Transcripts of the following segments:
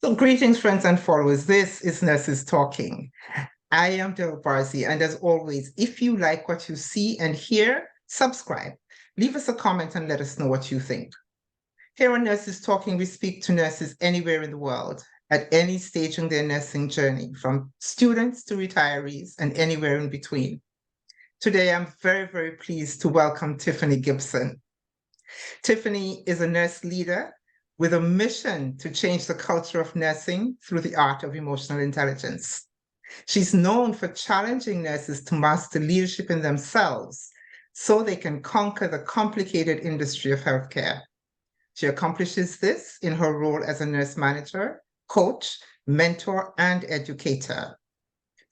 So, greetings, friends and followers. This is Nurses Talking. I am Del Barzi, and as always, if you like what you see and hear, subscribe. Leave us a comment and let us know what you think. Here on Nurses Talking, we speak to nurses anywhere in the world, at any stage in their nursing journey, from students to retirees and anywhere in between. Today, I'm very, very pleased to welcome Tiffany Gibson. Tiffany is a nurse leader with a mission to change the culture of nursing through the art of emotional intelligence. She's known for challenging nurses to master leadership in themselves so they can conquer the complicated industry of healthcare. She accomplishes this in her role as a nurse manager, coach, mentor, and educator.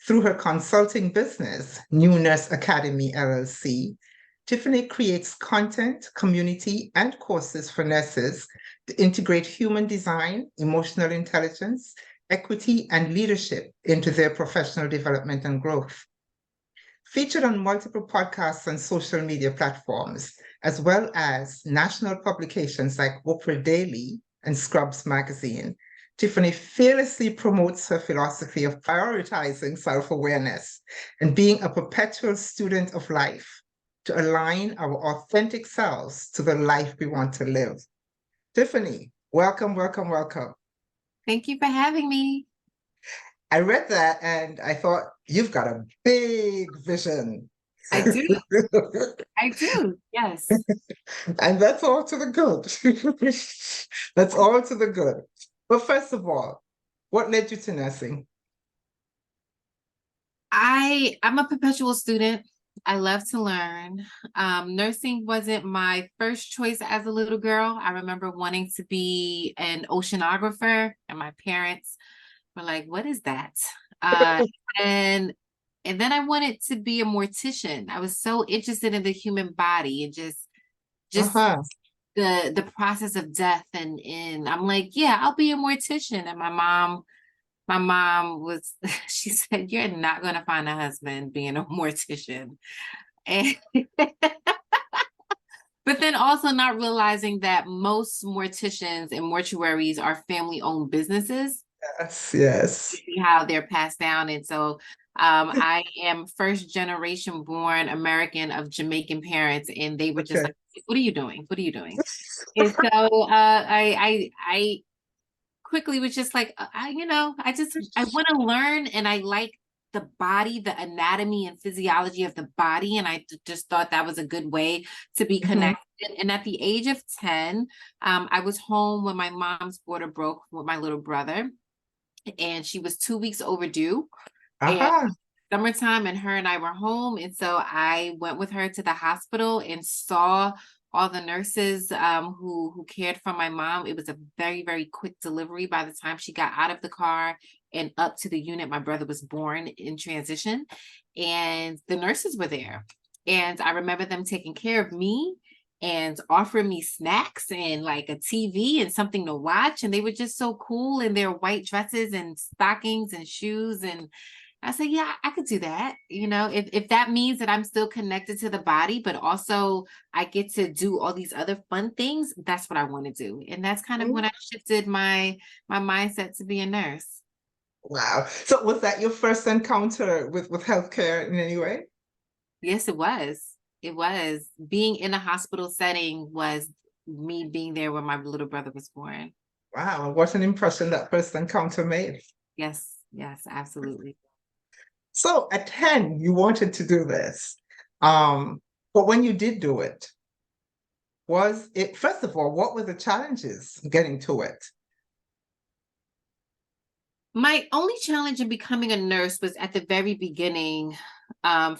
Through her consulting business, New Nurse Academy LLC, Tiffany creates content, community, and courses for nurses to integrate human design, emotional intelligence, equity, and leadership into their professional development and growth. Featured on multiple podcasts and social media platforms, as well as national publications like Oprah Daily and Scrubs Magazine, Tiffany fearlessly promotes her philosophy of prioritizing self-awareness and being a perpetual student of life to align our authentic selves to the life we want to live. Tiffany, welcome, welcome, welcome. Thank you for having me. I read that and I thought, you've got a big vision. I do. I do. Yes. And that's all to the good. That's all to the good. But first of all, what led you to nursing? I'm a perpetual student. I love to learn. Nursing wasn't my first choice as a little girl. I remember wanting to be an oceanographer, and my parents were like, "What is that?" Uh, and and then I wanted to be a mortician. I was so interested in the human body and just Uh-huh. the process of death. And I'm like, yeah, I'll be a mortician. And my mom was, she said, "You're not going to find a husband being a mortician." And but then also not realizing that most morticians and mortuaries are family-owned businesses. Yes, yes. See how they're passed down. And so I am first generation born American of Jamaican parents, and they were just Okay. like, "What are you doing? What are you doing?" And so I quickly was just like, I want to learn, and I like the body, the anatomy and physiology of the body, and I just thought that was a good way to be Mhm. connected. And at the age of 10, I was home when my mom's border broke with my little brother, and she was 2 weeks overdue. And Aha. summertime, and her and I were home. And so I went with her to the hospital and saw all the nurses who cared for my mom. It was a very, very quick delivery. By the time she got out of the car and up to the unit, my brother was born in transition, and the nurses were there. And I remember them taking care of me and offering me snacks and like a TV and something to watch. And they were just so cool in their white dresses and stockings and shoes. And I said, yeah, I could do that. If that means that I'm still connected to the body, but also I get to do all these other fun things, that's what I want to do. And that's kind of when I shifted my mindset to be a nurse. Wow. So was that your first encounter with healthcare in any way? Yes, it was. It was. Being in a hospital setting was me being there when my little brother was born. Wow. What an impression that first encounter made. Yes, yes, absolutely. So at 10, you wanted to do this. But when you did do it, was it, first of all, what were the challenges getting to it? My only challenge in becoming a nurse was at the very beginning.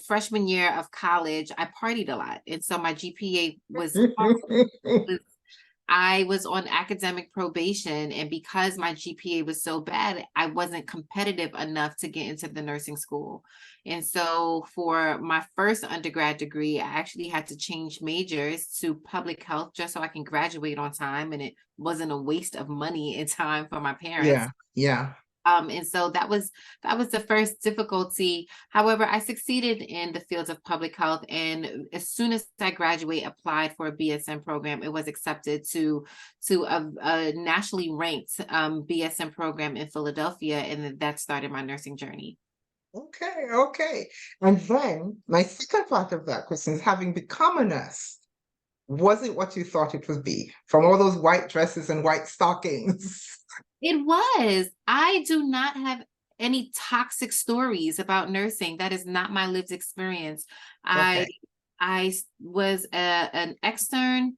Freshman year of college, I partied a lot. And so my GPA was I was on academic probation, and because my GPA was so bad, I wasn't competitive enough to get into the nursing school. And so for my first undergrad degree, I actually had to change majors to public health just so I can graduate on time, and it wasn't a waste of money and time for my parents. Yeah, yeah. And so that was the first difficulty. However, I succeeded in the fields of public health, and as soon as I graduated, applied for a BSN program. It was accepted to a nationally ranked BSN program in Philadelphia, and that started my nursing journey. Okay, okay. And then my second part of that question is, having become a nurse, was it what you thought it would be? From all those white dresses and white stockings? It was. I do not have any toxic stories about nursing. That is not my lived experience. I Okay. I was an extern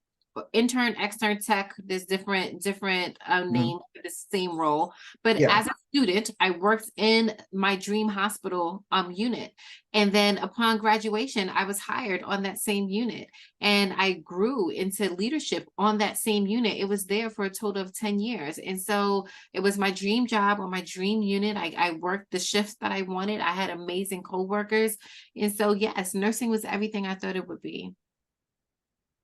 tech. There's different Mm, names for the same role. But yeah. as a student, I worked in my dream hospital unit, and then upon graduation, I was hired on that same unit, and I grew into leadership on that same unit. It was there for a total of 10 years, and so it was my dream job on my dream unit. I worked the shifts that I wanted. I had amazing coworkers, and so yes, nursing was everything I thought it would be.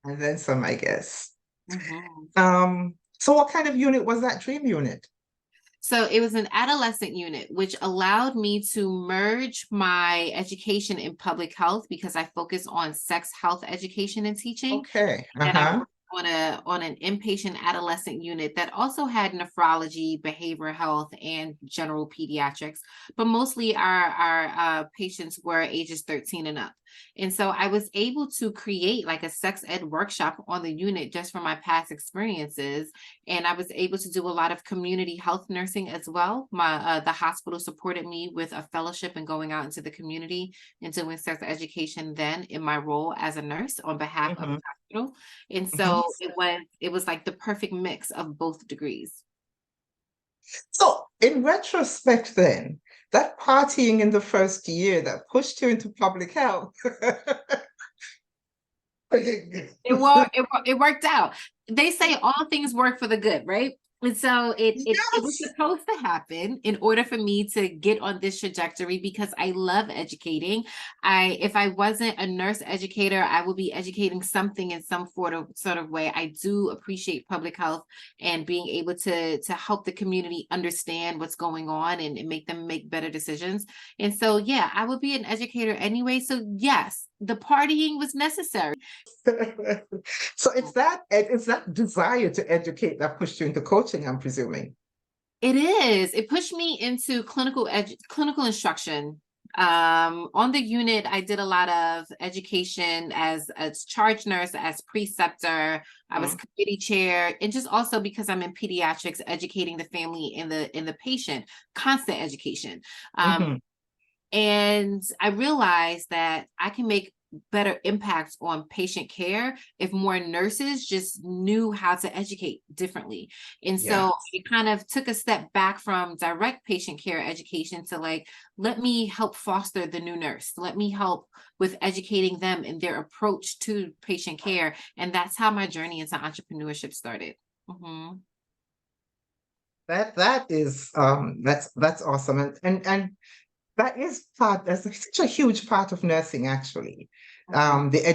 And then some, I guess. Mhm. So what kind of unit was that dream unit? So it was an adolescent unit, which allowed me to merge my education in public health because I focus on sex health education and teaching. Okay. And I Uh-huh. worked on an inpatient adolescent unit that also had nephrology, behavioral health, and general pediatrics, but mostly our patients were ages 13 and up. And so I was able to create like a sex ed workshop on the unit just from my past experiences, and I was able to do a lot of community health nursing as well. The hospital supported me with a fellowship and going out into the community and doing sex education then in my role as a nurse on behalf of Hmm. the hospital. And Hmm. so it was like the perfect mix of both degrees. So in retrospect, then, that partying in the first year that pushed you into public health. It worked out. They say all things work for the good, right? And so it was Yes. supposed to happen in order for me to get on this trajectory because I love educating. If I wasn't a nurse educator, I would be educating something in some sort of way. I do appreciate public health and being able to help the community understand what's going on and make them make better decisions. And so yeah, I would be an educator anyway. So yes, the partying was necessary. So it's that desire to educate that pushed you into coaching, I'm presuming. It is. It pushed me into clinical instruction. On the unit, I did a lot of education as charge nurse, as preceptor. I was Mm-hmm. committee chair, and just also because I'm in pediatrics, educating the family and the patient, constant education. Um, Mm-hmm. and I realized that I can make better impacts on patient care if more nurses just knew how to educate differently. And Yeah. so it kind of took a step back from direct patient care education to like, let me help foster the new nurse. Let me help with educating them in their approach to patient care. And that's how my journey into entrepreneurship started. Mhm. That's awesome. And that's such a huge part of nursing, actually. Mhm. The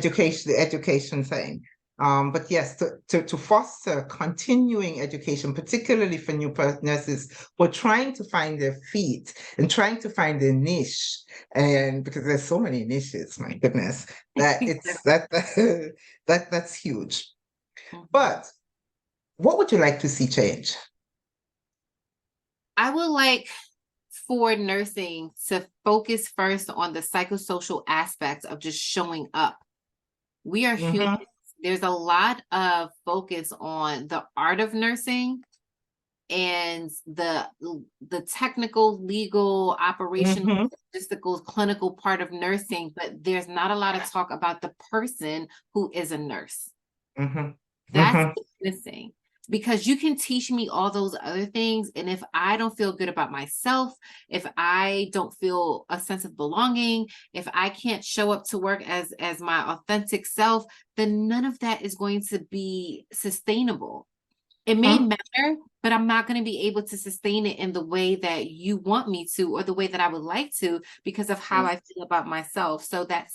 education thing. But yes, to foster continuing education, particularly for nurses who are trying to find their feet and trying to find their niche, and because there's so many niches, my goodness, that it's that's huge. Mhm. But what would you like to see change? I would like for nursing to focus first on the psychosocial aspects of just showing up. We are humans. Mm-hmm. There's a lot of focus on the art of nursing and the technical, legal, operational, Mm-hmm. logistical, clinical part of nursing, but there's not a lot of talk about the person who is a nurse. Mm-hmm. That's Mm-hmm. missing because you can teach me all those other things. And if I don't feel good about myself, if I don't feel a sense of belonging, if I can't show up to work as my authentic self, then none of that is going to be sustainable. It may matter, but I'm not going to be able to sustain it in the way that you want me to, or the way that I would like to, because of how I feel about myself. So that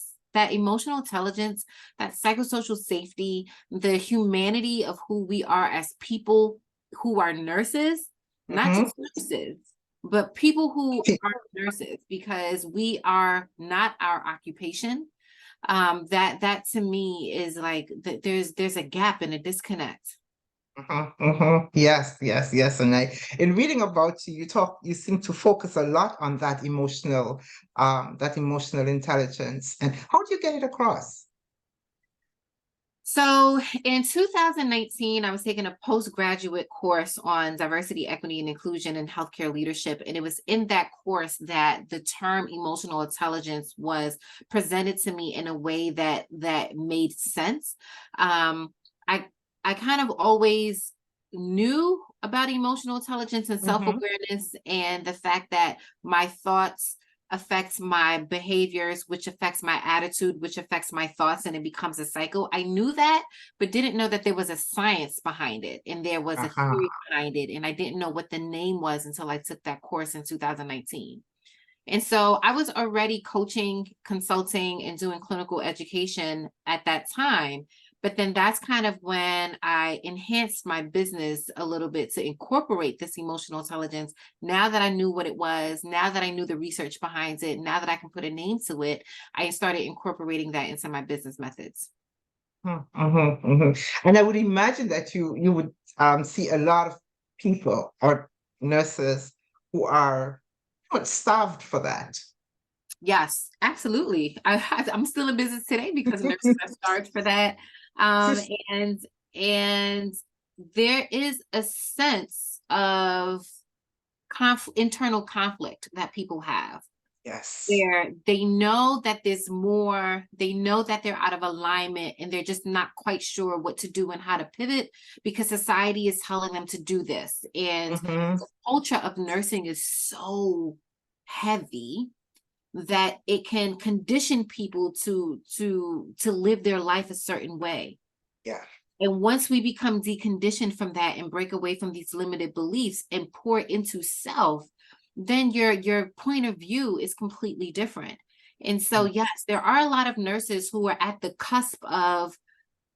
emotional intelligence, that psychosocial safety, the humanity of who we are as people who are nurses, not Mm-hmm. just nurses. but people who are nurses, because we are not our occupation. That to me is like there's a gap and a disconnect. Yes, yes, yes. And in reading about you, you seem to focus a lot on that emotional intelligence. And how do you get it across? So in 2019, I was taking a postgraduate course on diversity, equity, and inclusion in healthcare leadership. And it was in that course that the term emotional intelligence was presented to me in a way that made sense. I kind of always knew about emotional intelligence and self-awareness, and the fact that my thoughts affects my behaviors, which affects my attitude, which affects my thoughts, and it becomes a cycle. I knew that, but didn't know that there was a science behind it and there was a theory behind it. And I didn't know what the name was until I took that course in 2019. And so I was already coaching, consulting, and doing clinical education at that time. But then that's kind of when I enhanced my business a little bit to incorporate this emotional intelligence. Now that I knew what it was, now that I knew the research behind it, now that I can put a name to it, I started incorporating that into my business methods. And I would imagine that you would see a lot of people or nurses who are starved for that. Yes, absolutely. I'm still in business today because nurses are starved for that. And there is a sense of internal conflict that people have. Yes. Where they know that there's more, they know that they're out of alignment, and they're just not quite sure what to do and how to pivot because society is telling them to do this. And the culture of nursing is so heavy that it can condition people to live their life a certain way. Yeah. And once we become deconditioned from that and break away from these limited beliefs and pour into self, then your point of view is completely different. And so, yes, there are a lot of nurses who are at the cusp of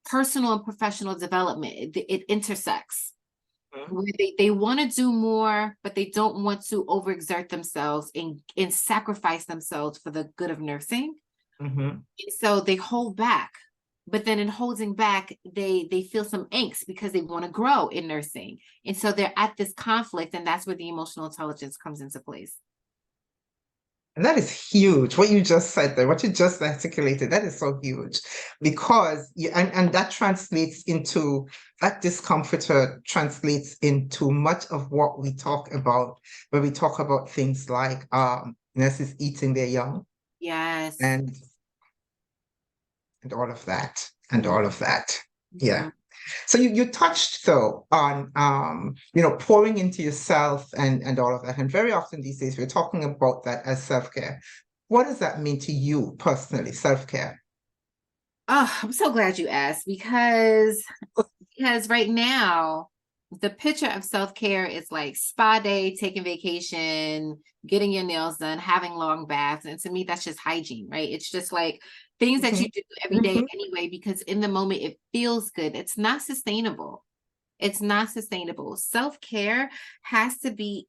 personal and professional development. It intersects. Where they want to do more, but they don't want to overexert themselves and sacrifice themselves for the good of nursing. And so they hold back. But then in holding back, they feel some angst because they want to grow in nursing. And so they're at this conflict, and that's where the emotional intelligence comes into place. And that is huge. What you just said there, what you just articulated, that is so huge because and that translates into that discomfort translates into much of what we talk about when we talk about things like nurses eating their young. Yes. And all of that. And all of that. Yeah. So you touched though on pouring into yourself and all of that. And very often these days we're talking about that as self-care. What does that mean to you personally, self-care? Oh, I'm so glad you asked because right now the picture of self-care is like spa day, taking vacation, getting your nails done, having long baths. And to me, that's just hygiene, right? It's just like things that you do every day anyway, because in the moment it feels good. It's not sustainable. It's not sustainable. Self-care has to be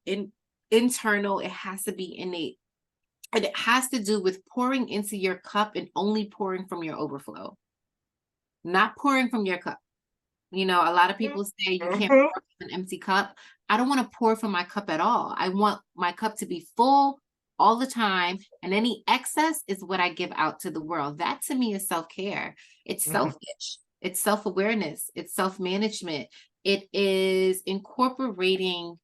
internal. It has to be innate. And it has to do with pouring into your cup and only pouring from your overflow, not pouring from your cup. You know, a lot of people say you can't pour from an empty cup. I don't want to pour from my cup at all. I want my cup to be full all the time. And any excess is what I give out to the world. That to me is self-care. It's selfish. It's self-awareness. It's self-management. It is incorporating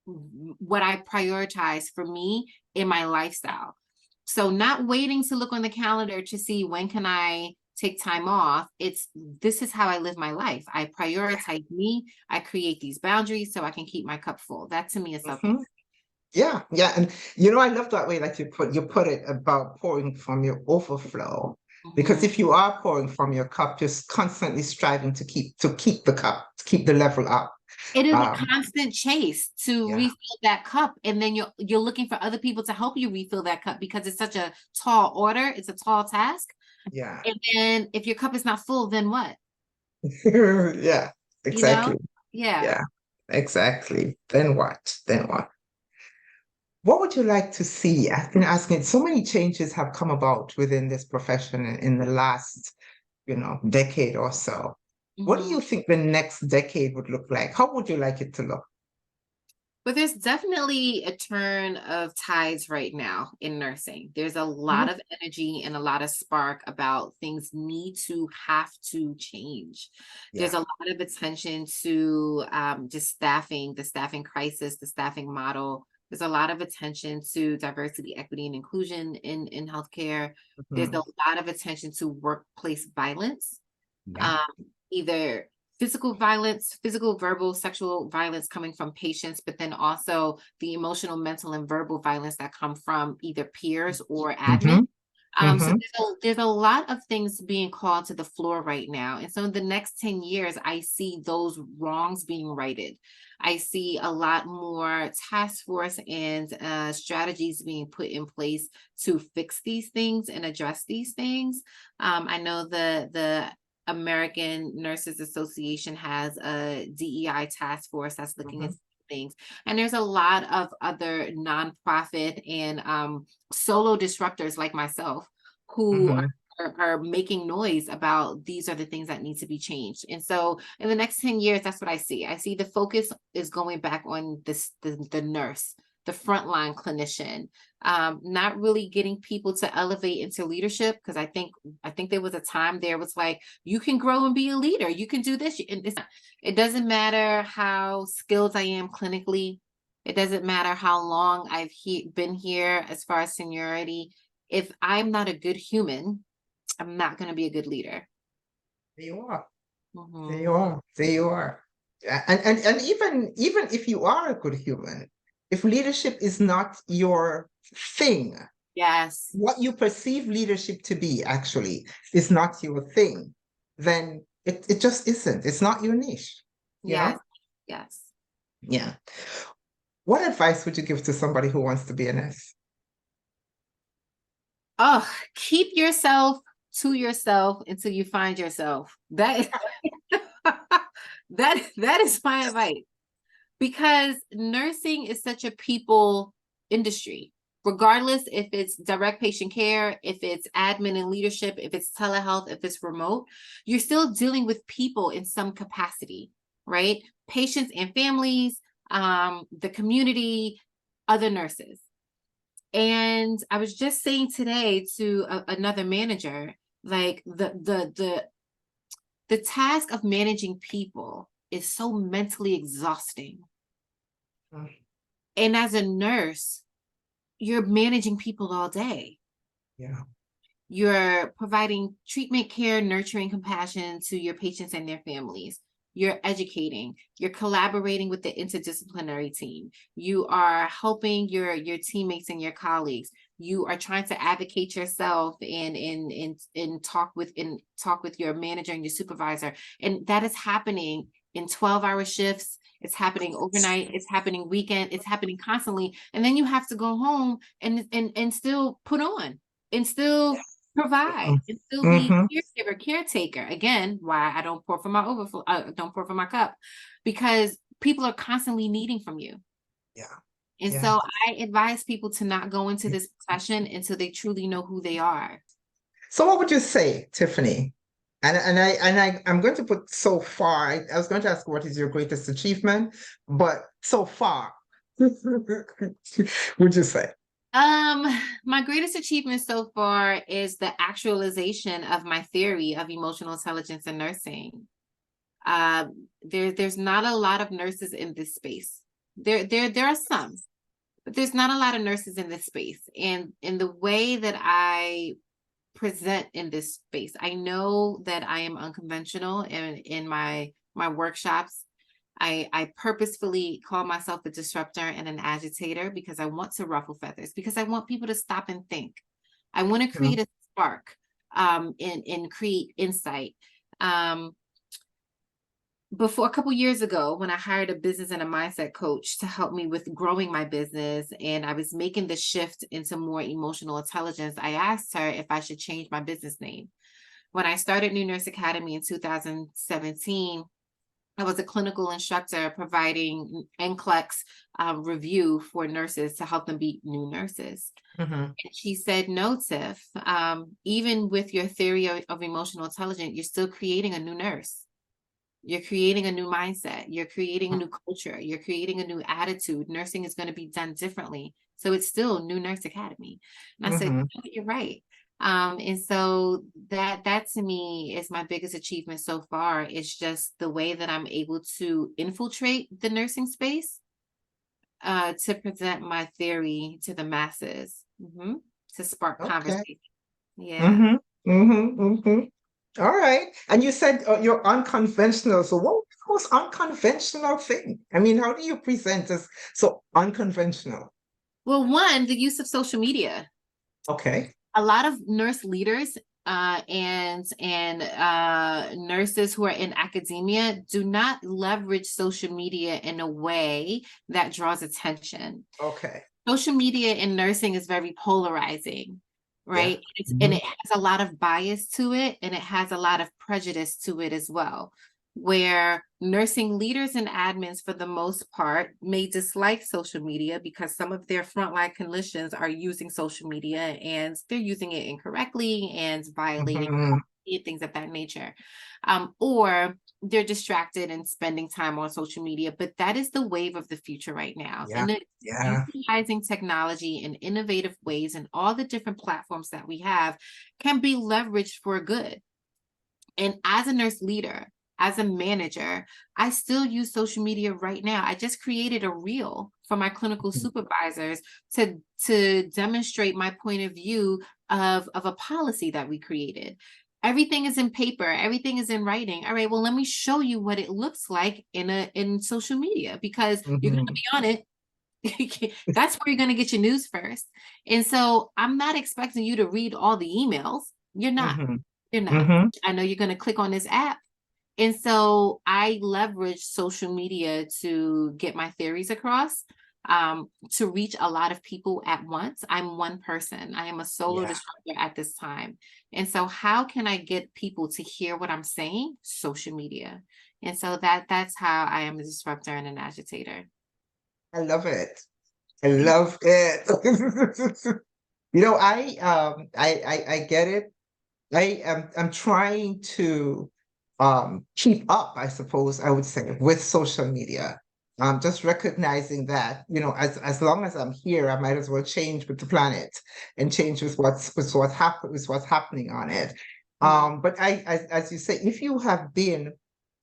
what I prioritize for me in my lifestyle. So not waiting to look on the calendar to see when can I take time off. This is how I live my life. I prioritize me. I create these boundaries so I can keep my cup full. That to me is self-care. Yeah. And I love that way that you put it about pouring from your overflow. Because if you are pouring from your cup, just constantly striving to keep the cup, to keep the level up. It is a constant chase to refill that cup. And then you're looking for other people to help you refill that cup because it's such a tall order. It's a tall task. Yeah. And then if your cup is not full, then what? Yeah, exactly. Yeah. Yeah, exactly. Then what? What would you like to see? I've been asking, so many changes have come about within this profession in the last, decade or so. What do Mhm. you think the next decade would look like? How would you like it to look? But there's definitely a turn of tides right now in nursing. There's a lot Mhm. of energy and a lot of spark about things have to change. There's Yeah. a lot of attention to just staffing, the staffing crisis, the staffing model. There's a lot of attention to diversity, equity, and inclusion in healthcare. There's a Mhm. lot of attention to workplace violence, Yeah. um, either physical violence, physical, verbal, sexual violence coming from patients, but then also the emotional, mental, and verbal violence that come from either peers or admin. Hmm. So Hmm. there's a lot of things being called to the floor right now. And so in the next 10 years, I see those wrongs being righted. I see a lot more task force and strategies being put in place to fix these things and address these things. I know the American Nurses Association has a DEI task force that's looking Hmm. into things. And there's a lot of other nonprofit and solo disruptors like myself who Hmm. are making noise about these are the things that need to be changed. And so in the next 10 years, that's what I see. I see the focus is going back on the nurse, the frontline clinician, not really getting people to elevate into leadership. Because I think there was a time there was like, you can grow and be a leader, you can do this. And it doesn't matter how skilled I am clinically. It doesn't matter how long I've been here as far as seniority. If I'm not a good human, I'm not going to be a good leader. There you are. There Mhm. you are. There you are. And even if you are a good human, if leadership is not your thing, Yes, what you perceive leadership to be actually is not your thing, then it just isn't. It's not your niche, you yes, know? yes. Yeah. What advice would you give to somebody who wants to be a nurse? Oh, keep yourself to yourself until you find yourself. That is my advice, because nursing is such a people industry. Regardless if it's direct patient care, if it's admin and leadership, if it's telehealth, if it's remote, you're still dealing with people in some capacity, right? Patients and families, the community, other nurses. And I was just saying today to another manager, like the task of managing people is so mentally exhausting. Mm. And as a nurse, you're managing people all day. Yeah. You're providing treatment, care, nurturing, compassion to your patients and their families. You're educating, you're collaborating with the interdisciplinary team. You are helping your teammates and your colleagues. You are trying to advocate yourself and talk with your manager and your supervisor. And that is happening in 12-hour shifts. It's happening overnight, it's happening weekend, it's happening constantly. And then you have to go home and still put on and still provide and still be Mm-hmm. caregiver, caretaker. Again, why I don't pour from my overflow, don't pour from my cup, because people are constantly needing from you. Yeah. And Yeah. so I advise people to not go into this profession until they truly know who they are. So what would you say, Tiffany? I'm going to put so far. I was going to ask what is your greatest achievement, but so far, would you say? Um, my greatest achievement so far is the actualization of my theory of emotional intelligence in nursing. There's not a lot of nurses in this space. There are some, but there's not a lot of nurses in this space. And in the way that I present in this space, I know that I am unconventional in my workshops. I purposefully call myself a disruptor and an agitator because I want to ruffle feathers, because I want people to stop and think. I want to Mhm. create a spark and create insight. Um, Before a couple years ago, when I hired a business and a mindset coach to help me with growing my business, and I was making the shift into more emotional intelligence, I asked her if I should change my business name. When I started New Nurse Academy in 2017, I was a clinical instructor providing NCLEX review for nurses to help them be new nurses. Mhm. And she said, no, Tiff, even with your theory of emotional intelligence, you're still creating a new nurse. You're creating a new mindset. You're creating a new culture. You're creating a new attitude. Nursing is going to be done differently. So it's still New Nurse Academy. And I said, Mhm. you're right. And so that to me is my biggest achievement so far. It's just the way that I'm able to infiltrate the nursing space to present my theory to the masses, to spark Okay. conversation. Yeah. Mhm. Mhm. Mhm. All right. And you said you're unconventional. So what was the most unconventional thing? I mean, how do you present as so unconventional? Well, one, the use of social media. Okay. A lot of nurse leaders and nurses who are in academia do not leverage social media in a way that draws attention. Okay. Social media in nursing is very polarizing, Yeah. right? And Mhm. it has a lot of bias to it, and it has a lot of prejudice to it as well, where nursing leaders and admins, for the most part, may dislike social media because some of their frontline clinicians are using social media and they're using it incorrectly and violating Mhm. things of that nature. Or they're distracted and spending time on social media, but that is the wave of the future right now. Yeah. And it's Yeah. utilizing technology in innovative ways, and all the different platforms that we have can be leveraged for good. And as a nurse leader, as a manager, I still use social media right now. I just created a reel for my clinical Mhm. supervisors to demonstrate my point of view of a policy that we created. Everything is in paper, everything is in writing. All right, well, let me show you what it looks like in social media, because you're gonna Mhm. be on it. That's where you're going to get your news first. And so I'm not expecting you to read all the emails. You're not. Mhm. You're not. Mhm. I know you're going to click on this app. And so I leverage social media to get my theories across, to reach a lot of people at once. I'm one person. I am a solo Yeah. disruptor at this time. And so how can I get people to hear what I'm saying? Social media. And so that's how I am a disruptor and an agitator. I love it. I love it. You know, I get it. I'm trying to keep up, I suppose I would say, with social media. Just recognizing that, you know, as long as I'm here, I might as well change with the planet and change with what's happening on it. Mhm. But as you say, if you have been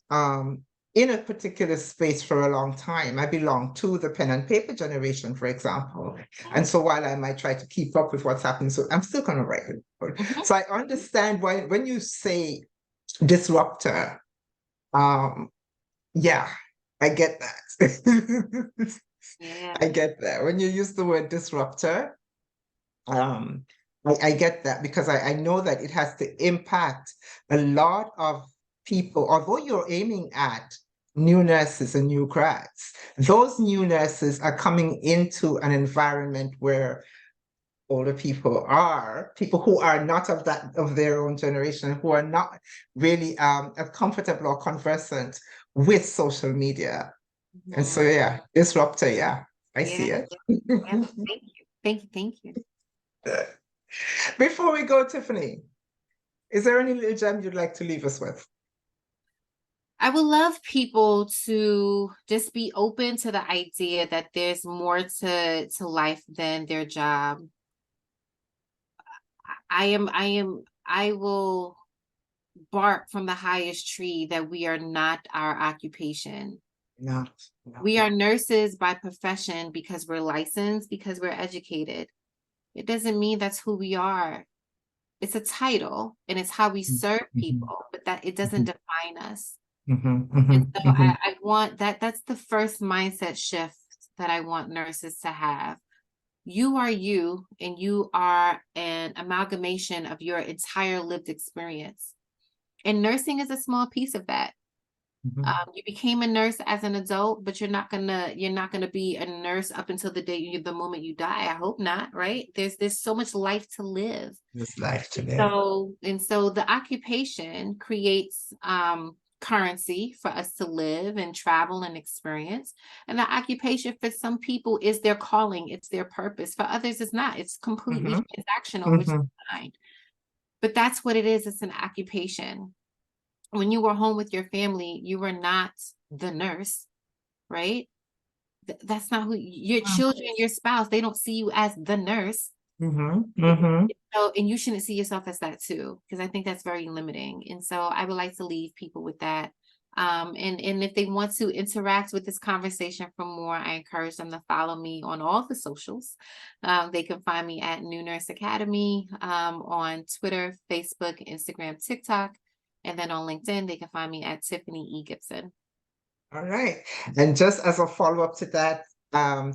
um, in a particular space for a long time. I belong to the pen and paper generation, for example. And so while I might try to keep up with what's happening, so I'm still going to write it. Mhm. So I understand why when you say disruptor, um, yeah, I get that. Yeah. I get that. When you use the word disruptor, um, I get that because I know that it has to impact a lot of people, although you're aiming at new nurses and new grads, those new nurses are coming into an environment where older people who are not of their own generation, who are not really as comfortable or conversant with social media. And so Mhm. yeah, disruptor, yeah, I Yeah. see it. Yeah. Thank you. Thank you. Thank you. Before we go, Tiffany, is there any little gem you'd like to leave us with? I would love people to just be open to the idea that there's more to life than their job. I will bark from the highest tree that we are not our occupation. No, no. We are nurses by profession because we're licensed, because we're educated. It doesn't mean that's who we are. It's a title and it's how we serve Mhm, people, but that it doesn't mhm, define us. mhm, And mhm, so mhm, I want that's the first mindset shift that I want nurses to have. You are you, and you are an amalgamation of your entire lived experience. And nursing is a small piece of that. mhm. You became a nurse as an adult, but you're not gonna be a nurse up until the moment you die. I hope not, right? There's so much life to live. This life to live. So the occupation creates currency for us to live and travel and experience. And the occupation for some people is their calling, it's their purpose. For others, it's not. It's completely Mm-hmm. transactional, which is Mm-hmm. fine. But that's what it is. It's an occupation. When you were home with your family, you were not the nurse, right? That's not who your children, your spouse, they don't see you as the nurse. Mm-hmm. Mm-hmm. So, and you shouldn't see yourself as that too, because I think that's very limiting. And so I would like to leave people with that. And if they want to interact with this conversation for more, I encourage them to follow me on all the socials. They can find me at New Nurse Academy on Twitter, Facebook, Instagram, TikTok. And then on LinkedIn, they can find me at Tiffany E. Gibson. All right. And just as a follow-up to that,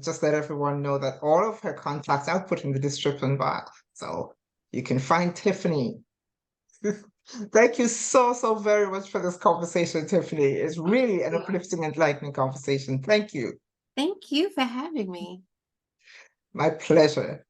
just let everyone know that all of her contacts I'll put in the description box. So you can find Tiffany. Thank you so, so very much for this conversation, Tiffany. It's really an uplifting, enlightening conversation. Thank you. Thank you for having me. My pleasure.